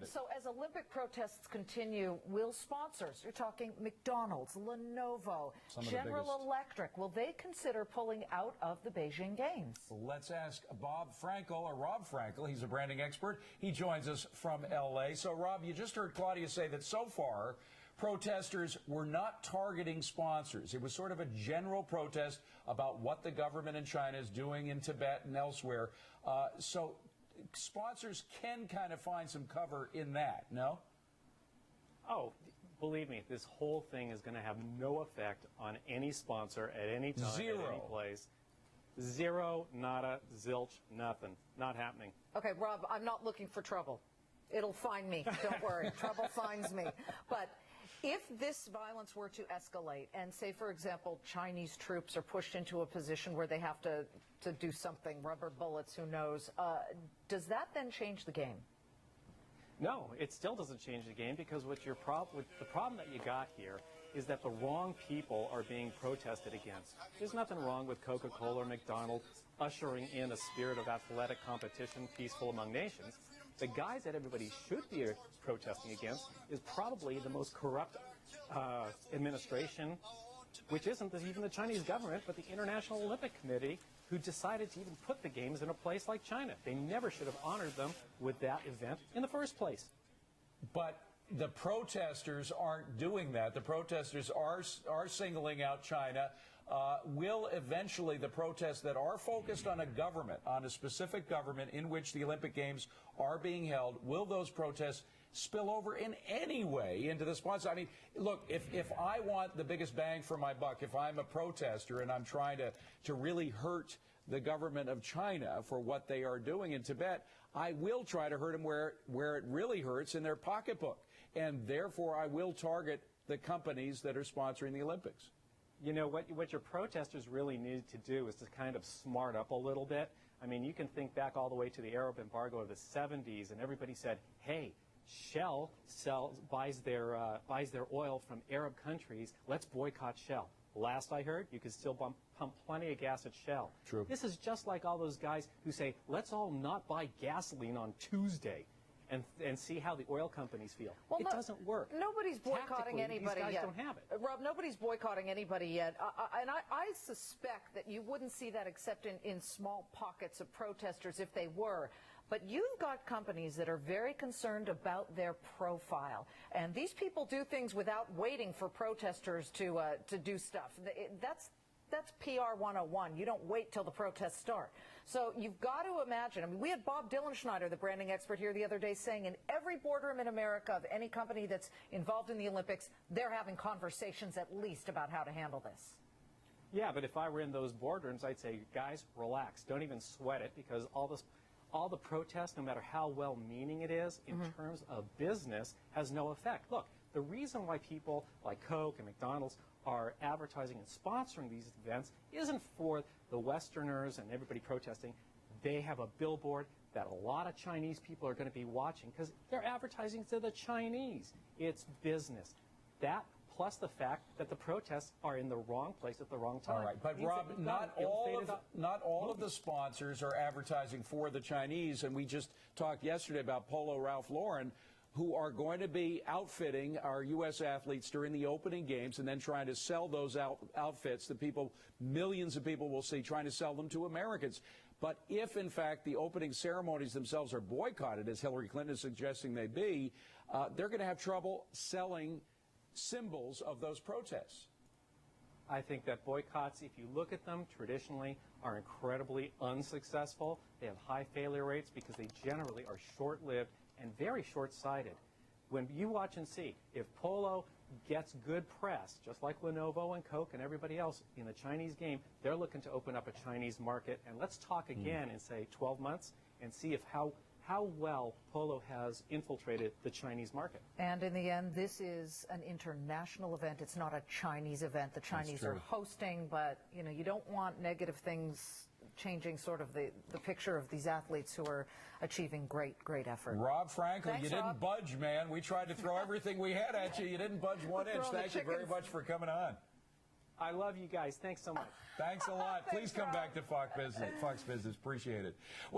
So as Olympic protests continue, will sponsors, you're talking McDonald's, Lenovo, General Electric, will they consider pulling out of the Beijing Games? Let's ask Rob Frankel. He's a branding expert. He joins us from L.A. So, Rob, you just heard Claudia say that so far, protesters were not targeting sponsors. It was sort of a general protest about what the government in China is doing in Tibet and elsewhere. So sponsors can kind of find some cover in that, no? Oh, believe me, this whole thing is going to have no effect on any sponsor at any time, Zero. at any place. Zero, nada, zilch, nothing. Not happening. Okay, Rob, I'm not looking for trouble. It'll find me. Don't worry. Trouble finds me. But if this violence were to escalate and, say, for example, Chinese troops are pushed into a position where they have to do something, rubber bullets, who knows, does that then change the game? No, it still doesn't change the game because the problem that you got here is that the wrong people are being protested against. There's nothing wrong with Coca-Cola or McDonald's ushering in a spirit of athletic competition peaceful among nations. The guys that everybody should be protesting against is probably the most corrupt administration, which isn't even the Chinese government, but the International Olympic Committee, who decided to even put the games in a place like China. They never should have honored them with that event in the first place. But the protesters aren't doing that. The protesters are singling out China. Will eventually the protests that are focused on a government, on a specific government in which the Olympic Games are being held, will those protests spill over in any way into the sponsor? I mean, look, if I want the biggest bang for my buck, if I'm a protester and I'm trying to really hurt the government of China for what they are doing in Tibet, I will try to hurt them where it really hurts, in their pocketbook. And therefore, I will target the companies that are sponsoring the Olympics. You know, what your protesters really need to do is to kind of smart up a little bit. I mean, you can think back all the way to the Arab embargo of the 70s, and everybody said, hey, Shell buys their oil from Arab countries. Let's boycott Shell. Last I heard, you could still pump plenty of gas at Shell. True. This is just like all those guys who say, let's all not buy gasoline on Tuesday and see how the oil companies feel. Well, it doesn't work. Nobody's boycotting anybody these guys yet. Don't have it. Rob, nobody's boycotting anybody yet. And I suspect that you wouldn't see that except in small pockets of protesters if they were. But you've got companies that are very concerned about their profile. And these people do things without waiting for protesters to do stuff. That's PR 101. You don't wait till the protests start. So you've got to imagine. I mean, we had Bob Schneider, the branding expert, here the other day saying in every boardroom in America of any company that's involved in the Olympics, they're having conversations at least about how to handle this. Yeah, but if I were in those boardrooms, I'd say, guys, relax. Don't even sweat it, because all the protests, no matter how well-meaning it is, in terms of business, has no effect. Look, the reason why people like Coke and McDonald's are advertising and sponsoring these events isn't for the Westerners and everybody protesting. They have a billboard that a lot of Chinese people are going to be watching because they're advertising to the Chinese. It's business. That plus the fact that the protests are in the wrong place at the wrong time. All right, but Rob, not all of the sponsors are advertising for the Chinese, and we just talked yesterday about Polo Ralph Lauren, who are going to be outfitting our U.S. athletes during the opening games and then trying to sell those outfits that millions of people will see, trying to sell them to Americans. But if, in fact, the opening ceremonies themselves are boycotted, as Hillary Clinton is suggesting they be, they're going to have trouble selling symbols of those protests. I think that boycotts, if you look at them traditionally, are incredibly unsuccessful. They have high failure rates because they generally are short-lived and very short-sighted. When you watch and see, if Polo gets good press, just like Lenovo and Coke and everybody else in the Chinese game, they're looking to open up a Chinese market. And let's talk again in, say, 12 months and see if how well Polo has infiltrated the Chinese market. And in the end, this is an international event. It's not a Chinese event. The Chinese are hosting, but you don't want negative things changing sort of the picture of these athletes who are achieving great effort. Rob Frankel, Thanks, you didn't Rob. budge, man. We tried to throw everything we had at you. You didn't budge 1 inch. Thank you very much for coming on. I love you guys. Thanks so much. Thanks a lot. Please come back to Fox Business. Appreciate it. Well.